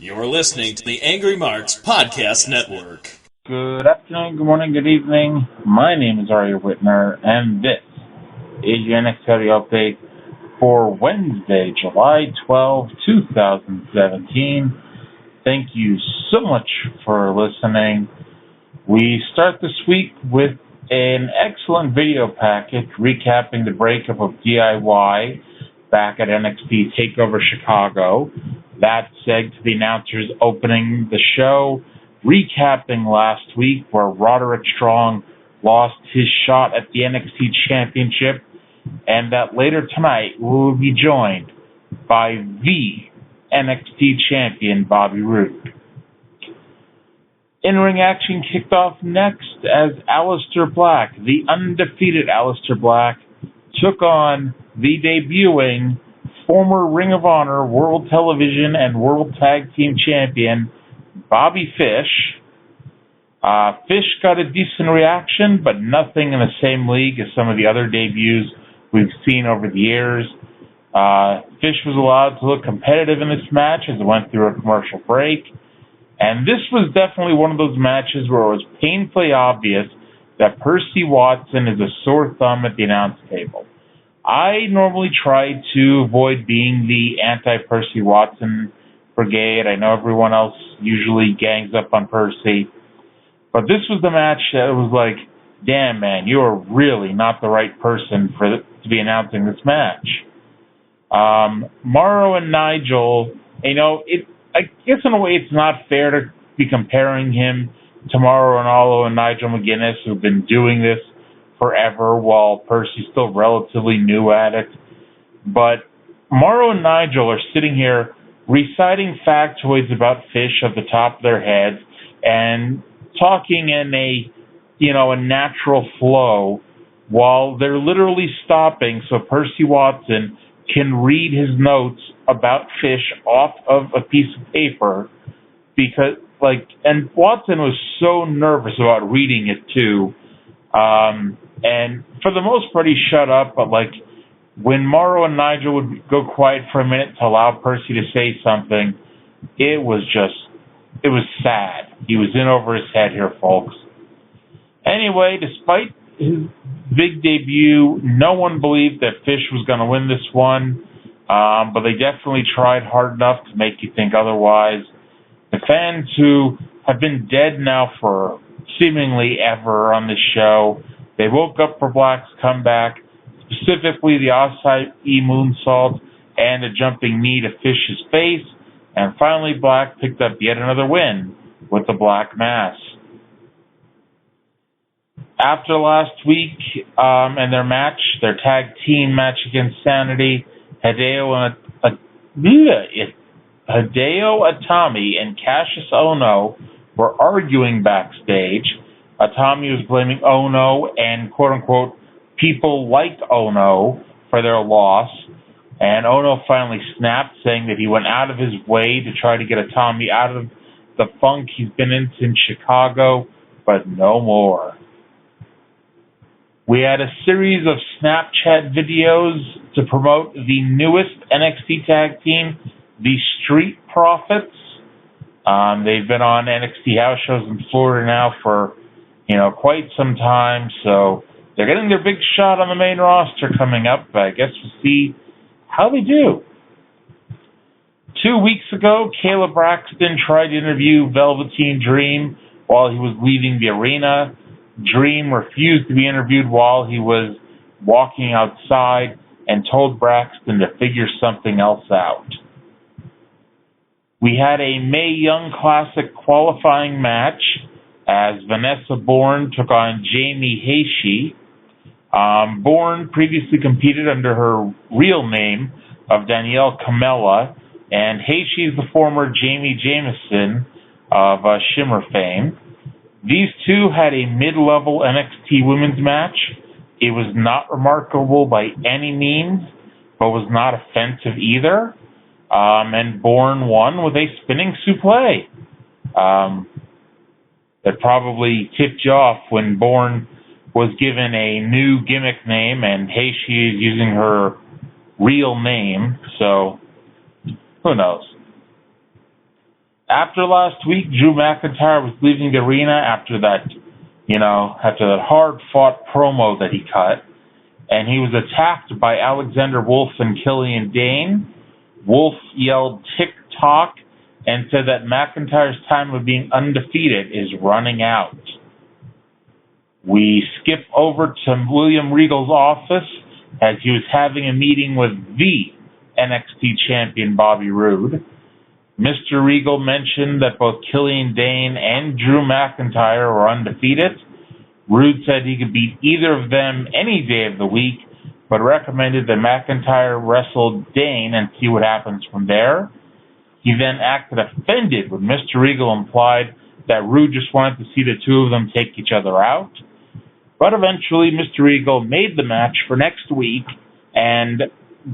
You're listening to the Angry Marks Podcast Network. Good afternoon, good morning, good evening. My name is Arya Whitner, and this is your NXT update for Wednesday, July 12, 2017. Thank you so much for listening. We start this week with an excellent video package recapping the breakup of DIY back at NXT TakeOver Chicago. That segged to the announcers opening the show, recapping last week where Roderick Strong lost his shot at the NXT Championship, and that later tonight we will be joined by the NXT Champion, Bobby Roode. In-ring action kicked off next as Aleister Black, the undefeated Aleister Black, took on the debuting former Ring of Honor World Television and World Tag Team Champion, Bobby Fish. Fish got a decent reaction, but nothing in the same league as some of the other debuts we've seen over the years. Fish was allowed to look competitive in this match as it went through a commercial break. And this was definitely one of those matches where it was painfully obvious that Percy Watson is a sore thumb at the announce table. I normally try to avoid being the anti-Percy Watson brigade. I know everyone else usually gangs up on Percy. But this was the match that was like, damn, man, you are really not the right person to be announcing this match. Mauro and Nigel, I guess in a way it's not fair to be comparing him to Mauro Ranallo and Nigel McGuinness, who've been doing this forever while Percy's still relatively new at it. But Mauro and Nigel are sitting here reciting factoids about Fish at the top of their heads and talking in a natural flow while they're literally stopping so Percy Watson can read his notes about Fish off of a piece of paper and Watson was so nervous about reading it too. And for the most part, he shut up, but when Mauro and Nigel would go quiet for a minute to allow Percy to say something, it was sad. He was in over his head here, folks. Anyway, despite his big debut, no one believed that Fish was going to win this one, but they definitely tried hard enough to make you think otherwise. The fans who have been dead now for seemingly ever on this show, they woke up for Black's comeback, specifically the Osai moonsault and a jumping knee to Fish's face, and finally Black picked up yet another win with the Black Mass. After last week and their tag team match against Sanity, Hideo Itami and Cassius Ohno were arguing backstage. Itami was blaming Ohno and quote-unquote people like Ohno for their loss, and Ohno finally snapped, saying that he went out of his way to try to get Itami out of the funk he's been in since Chicago, but no more. We had a series of Snapchat videos to promote the newest NXT tag team, the Street Profits. They've been on NXT house shows in Florida now for quite some time, so they're getting their big shot on the main roster coming up. I guess we'll see how they do. 2 weeks ago, Kayla Braxton tried to interview Velveteen Dream while he was leaving the arena. Dream refused to be interviewed while he was walking outside and told Braxton to figure something else out. We had a Mae Young Classic qualifying match as Vanessa Bourne took on Jamie Hashi. Bourne previously competed under her real name of Danielle Camella, and Hashi is the former Jamie Jamison of Shimmer fame. These two had a mid-level NXT women's match. It was not remarkable by any means, but was not offensive either. And Bourne won with a spinning suplex. That probably tipped you off when Bourne was given a new gimmick name and Hashi is using her real name, so who knows. After last week, Drew McIntyre was leaving the arena after that hard-fought promo that he cut, and he was attacked by Alexander Wolf and Killian Dane. Wolf yelled "tick-tock" and said that McIntyre's time of being undefeated is running out. We skip over to William Regal's office as he was having a meeting with the NXT champion Bobby Roode. Mr. Regal mentioned that both Killian Dane and Drew McIntyre were undefeated. Roode said he could beat either of them any day of the week, but recommended that McIntyre wrestle Dane and see what happens from there. He then acted offended when Mr. Regal implied that Roode just wanted to see the two of them take each other out. But eventually, Mr. Regal made the match for next week, and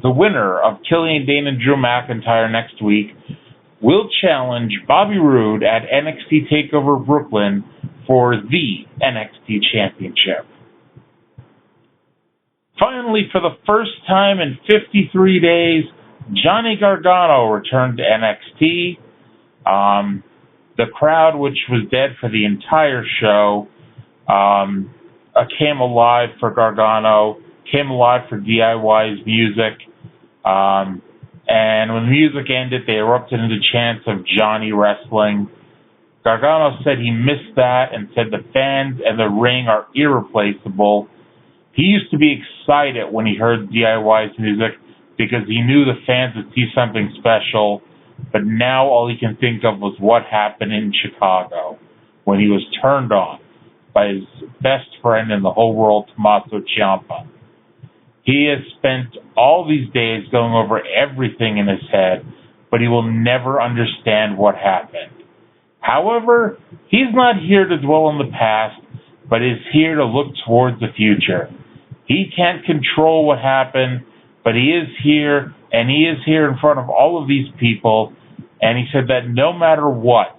the winner of Killian Dane and Drew McIntyre next week will challenge Bobby Roode at NXT TakeOver Brooklyn for the NXT Championship. Finally, for the first time in 53 days, Johnny Gargano returned to NXT. The crowd, which was dead for the entire show, came alive for Gargano, came alive for DIY's music. And when the music ended, they erupted into chants of Johnny wrestling. Gargano said he missed that and said the fans and the ring are irreplaceable. He used to be excited when he heard DIY's music because he knew the fans would see something special, but now all he can think of was what happened in Chicago when he was turned on by his best friend in the whole world, Tommaso Ciampa. He has spent all these days going over everything in his head, but he will never understand what happened. However, he's not here to dwell on the past, but is here to look towards the future. He can't control what happened, but he is here, and he is here in front of all of these people, and he said that no matter what,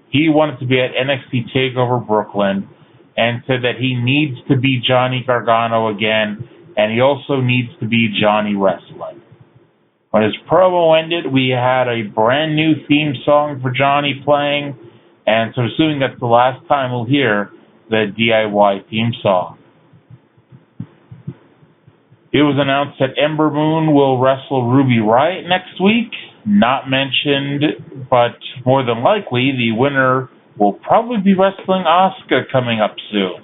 he wanted to be at NXT TakeOver Brooklyn, and said that he needs to be Johnny Gargano again, and he also needs to be Johnny Wrestling. When his promo ended, we had a brand new theme song for Johnny playing, and so assuming that's the last time we'll hear the DIY theme song. It was announced that Ember Moon will wrestle Ruby Riott next week. Not mentioned, but more than likely, the winner will probably be wrestling Asuka coming up soon.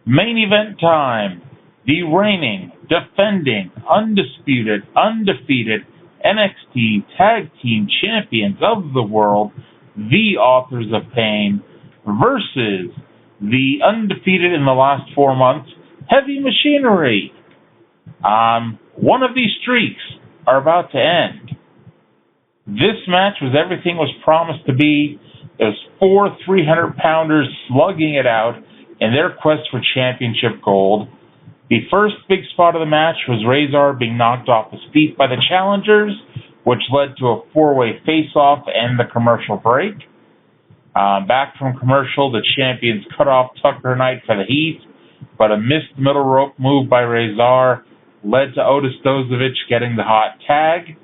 Main event time. The reigning, defending, undefeated NXT Tag Team Champions of the world, the Authors of Pain, versus the undefeated in the last 4 months, Heavy Machinery. One of these streaks are about to end. This match was everything was promised to be. It was 4 300-pounders slugging it out in their quest for championship gold. The first big spot of the match was Razor being knocked off his feet by the challengers, which led to a 4-way face-off and the commercial break. Back from commercial, the champions cut off Tucker Knight for the heat, but a missed middle rope move by Razor led to Otis Dozovich getting the hot tag.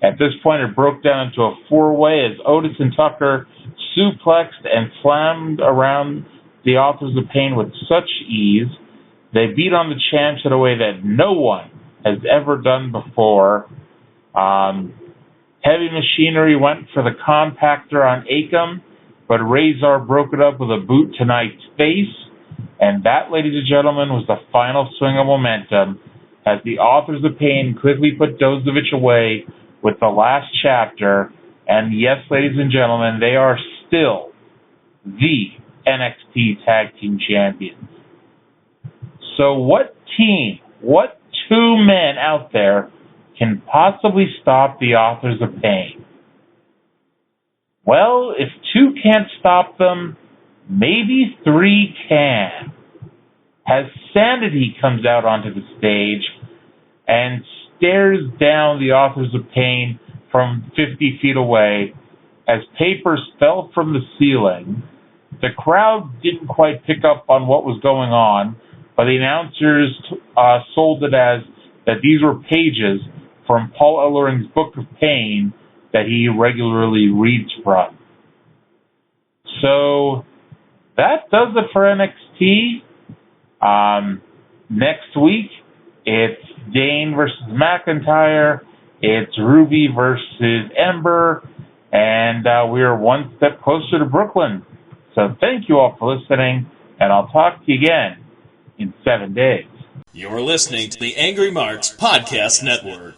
At this point, it broke down into a 4-way as Otis and Tucker suplexed and slammed around the Authors of Pain with such ease. They beat on the champs in a way that no one has ever done before. Heavy Machinery went for the compactor on Akam, but Razor broke it up with a boot to Knight's face. And that, ladies and gentlemen, was the final swing of momentum as the Authors of Pain quickly put Dozovich away with the last chapter. And yes, ladies and gentlemen, they are still the NXT Tag Team Champions. So what team, what 2 men out there can possibly stop the Authors of Pain? Well, if 2 can't stop them, maybe 3 can. As Sanity comes out onto the stage and stares down the Authors of Pain from 50 feet away as papers fell from the ceiling. The crowd didn't quite pick up on what was going on, but the announcers sold it as that these were pages from Paul Ellering's Book of Pain that he regularly reads from. So that does it for NXT. Next week, it's Dane versus McIntyre. It's Ruby versus Ember. And we are one step closer to Brooklyn. So thank you all for listening, and I'll talk to you again in 7 days. You're listening to the Angry Marks Podcast Network.